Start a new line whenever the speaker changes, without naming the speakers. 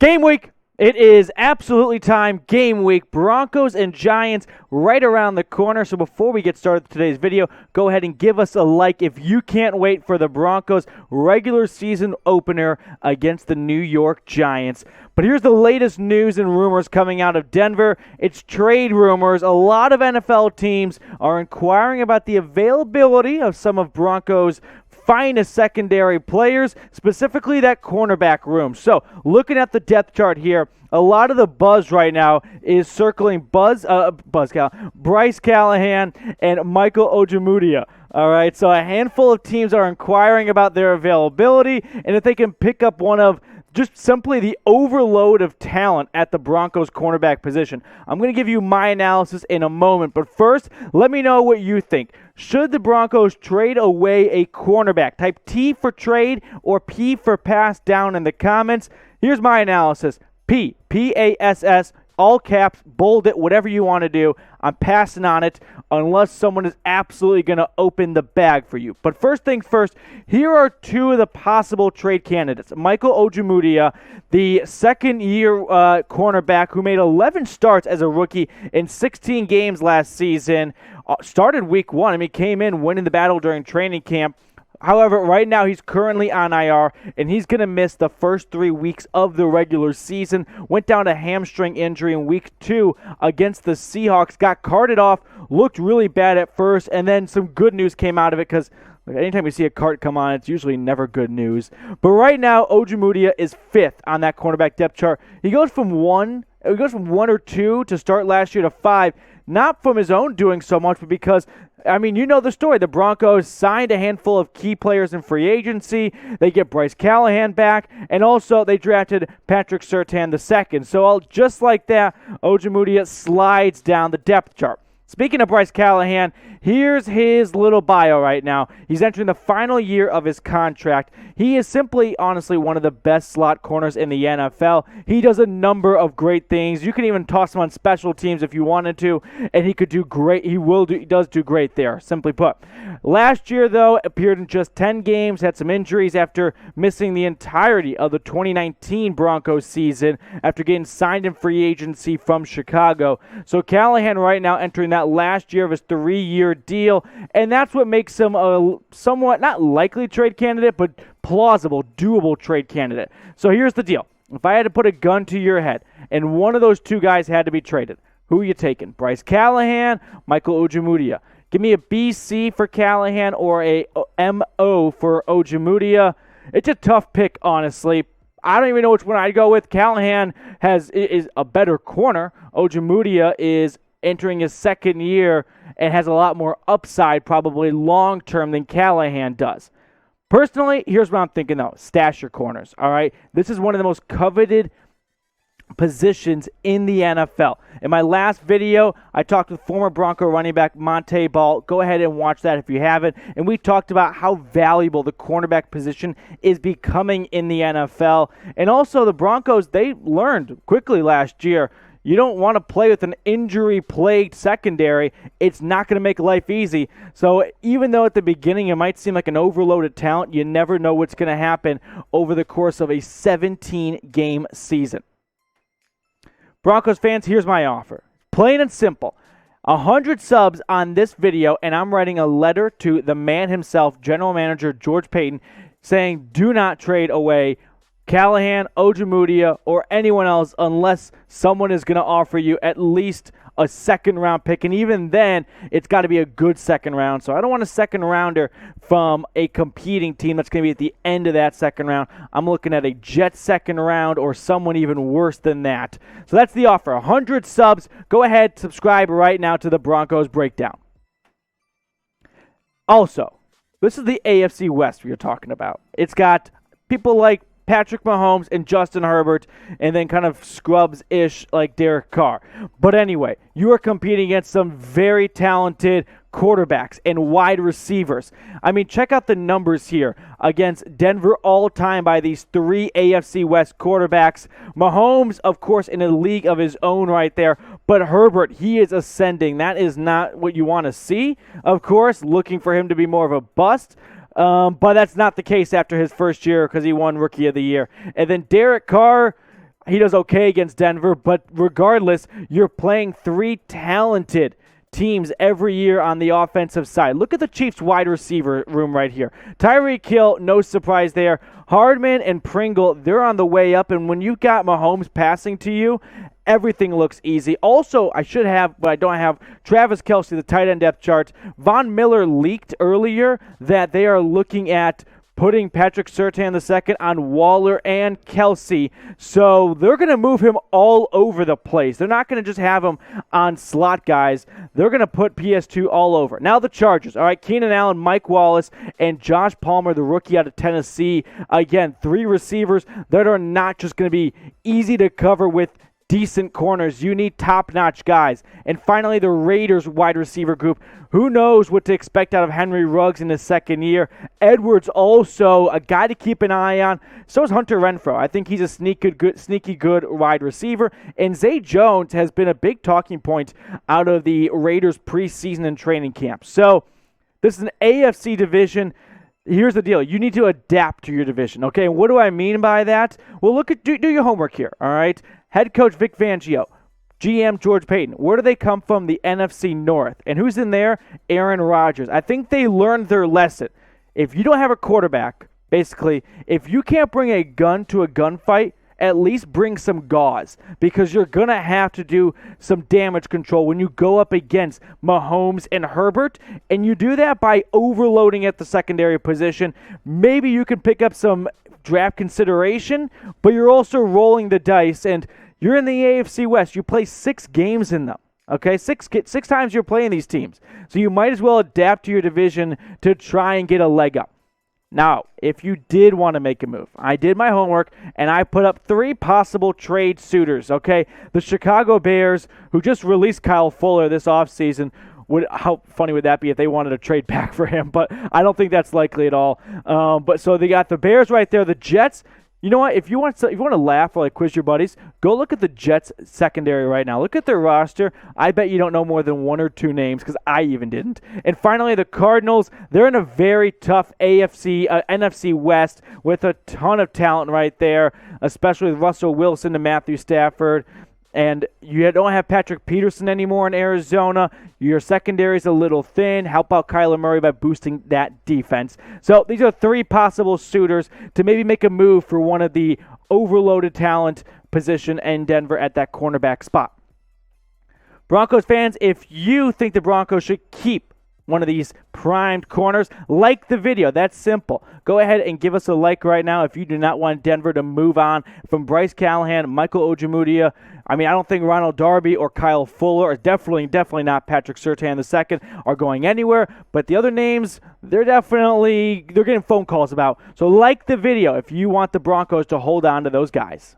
Game week. It is absolutely time. Game week. Broncos and Giants right around the corner. So before we get started with today's video, go ahead and give us a like if you can't wait for the Broncos regular season opener against the New York Giants. But here's the latest news and rumors coming out of Denver. It's trade rumors. A lot of NFL teams are inquiring about the availability of some of Broncos' finest secondary players, specifically that cornerback room. So looking at the depth chart here, a lot of the buzz right now is circling Bryce Callahan and Michael Ojemudia. All right, so a handful of teams are inquiring about their availability and if they can pick up one of just simply the overload of talent at the Broncos cornerback position. I'm going to give you my analysis in a moment, but first, let me know what you think. Should the Broncos trade away a cornerback? Type T for trade or P for pass down in the comments. Here's my analysis. P, P-A-S-S, all caps, bold it, whatever you want to do. I'm passing on it unless someone is absolutely going to open the bag for you. But first things first, here are two of the possible trade candidates. Michael Ojemudia, the second-year cornerback who made 11 starts as a rookie in 16 games last season, started week one. I mean, came in winning the battle during training camp. However, right now he's currently on IR, and he's going to miss the first 3 weeks of the regular season. Went down to hamstring injury in week 2 against the Seahawks. Got carted off, looked really bad at first, and then some good news came out of it because anytime you see a cart come on, it's usually never good news. But right now, Ojemudia is 5th on that cornerback depth chart. He goes from 1 or 2 to start last year to 5, not from his own doing so much, but because, I mean, you know the story. The Broncos signed a handful of key players in free agency. They get Bryce Callahan back, and also they drafted Patrick Surtain II. So just like that, Ojemudia slides down the depth chart. Speaking of Bryce Callahan, here's his little bio right now. He's entering the final year of his contract. He is simply, honestly, one of the best slot corners in the NFL. He does a number of great things. You can even toss him on special teams if you wanted to, and he could do great. He does do great there, simply put. Last year, though, appeared in just 10 games, had some injuries after missing the entirety of the 2019 Broncos season after getting signed in free agency from Chicago. So Callahan right now entering that last year of his 3-year deal, and that's what makes him a somewhat not likely trade candidate, but plausible, doable trade candidate. So here's the deal. If I had to put a gun to your head and one of those two guys had to be traded, who are you taking? Bryce Callahan, Michael Ojemudia? Give me a BC for Callahan or a MO for Ojemudia. It's a tough pick, honestly. I don't even know which one I'd go with. Callahan is a better corner. Ojemudia is entering his second year and has a lot more upside probably long-term than Callahan does. Personally, here's what I'm thinking though. Stash your corners, all right? This is one of the most coveted positions in the NFL. In my last video, I talked with former Bronco running back Montee Ball. Go ahead and watch that if you haven't. And we talked about how valuable the cornerback position is becoming in the NFL. And also the Broncos, they learned quickly last year, you don't want to play with an injury-plagued secondary. It's not going to make life easy. So even though at the beginning it might seem like an overloaded talent, you never know what's going to happen over the course of a 17-game season. Broncos fans, here's my offer. Plain and simple. 100 subs on this video, and I'm writing a letter to the man himself, General Manager George Paton, saying do not trade away Callahan, Ojemudia, or anyone else unless someone is going to offer you at least a second-round pick. And even then, it's got to be a good second round. So I don't want a second-rounder from a competing team that's going to be at the end of that second round. I'm looking at a Jets second round or someone even worse than that. So that's the offer. 100 subs. Go ahead, subscribe right now to the Broncos Breakdown. Also, this is the AFC West we are talking about. It's got people like Patrick Mahomes and Justin Herbert, and then kind of scrubs-ish like Derek Carr. But anyway, you are competing against some very talented quarterbacks and wide receivers. I mean, check out the numbers here against Denver all-time by these 3 AFC West quarterbacks. Mahomes, of course, in a league of his own right there, but Herbert, he is ascending. That is not what you want to see, of course, looking for him to be more of a bust. But that's not the case after his first year because he won Rookie of the Year. And then Derek Carr, he does okay against Denver, but regardless, you're playing 3 talented teams every year on the offensive side. Look at the Chiefs wide receiver room right here. Tyreek Hill, no surprise there. Hardman and Pringle, they're on the way up, and when you've got Mahomes passing to you, everything looks easy. Also, I should have, but I don't have, Travis Kelce, the tight end depth chart. Von Miller leaked earlier that they are looking at putting Patrick Surtain II on Waller and Kelce. So they're going to move him all over the place. They're not going to just have him on slot guys. They're going to put PS2 all over. Now the Chargers. All right, Keenan Allen, Mike Wallace, and Josh Palmer, the rookie out of Tennessee. Again, 3 receivers that are not just going to be easy to cover with decent corners. You need top-notch guys. And finally, the Raiders wide receiver group. Who knows what to expect out of Henry Ruggs in his second year. Edwards also a guy to keep an eye on. So is Hunter Renfrow. I think he's a sneaky good wide receiver. And Zay Jones has been a big talking point out of the Raiders preseason and training camp. So this is an AFC division. Here's the deal. You need to adapt to your division, okay? And what do I mean by that? Well, do your homework here, all right? Head coach Vic Fangio, GM George Payton. Where do they come from? The NFC North. And who's in there? Aaron Rodgers. I think they learned their lesson. If you don't have a quarterback, basically, if you can't bring a gun to a gunfight, at least bring some gauze, because you're going to have to do some damage control when you go up against Mahomes and Herbert, and you do that by overloading at the secondary position. Maybe you can pick up some draft consideration, but you're also rolling the dice, and you're in the AFC West. You play 6 games in them. Okay, six times you're playing these teams. So you might as well adapt to your division to try and get a leg up. Now, if you did want to make a move, I did my homework, and I put up 3 possible trade suitors, okay? The Chicago Bears, who just released Kyle Fuller this offseason. How funny would that be if they wanted to trade back for him? But I don't think that's likely at all. But so they got the Bears right there. The Jets, you know what? If you want to laugh or like quiz your buddies, go look at the Jets secondary right now. Look at their roster. I bet you don't know more than 1 or 2 names, because I even didn't. And finally, the Cardinals. They're in a very tough NFC West with a ton of talent right there, especially with Russell Wilson and Matthew Stafford. And you don't have Patrick Peterson anymore in Arizona. Your secondary is a little thin. Help out Kyler Murray by boosting that defense. So these are 3 possible suitors to maybe make a move for one of the overloaded talent position in Denver at that cornerback spot. Broncos fans, if you think the Broncos should keep one of these primed corners, like the video. That's simple. Go ahead and give us a like right now if you do not want Denver to move on from Bryce Callahan, Michael Ojemudia. I don't think Ronald Darby or Kyle Fuller, or definitely not Patrick Surtain II, are going anywhere. But the other names, they're getting phone calls about. So like the video if you want the Broncos to hold on to those guys.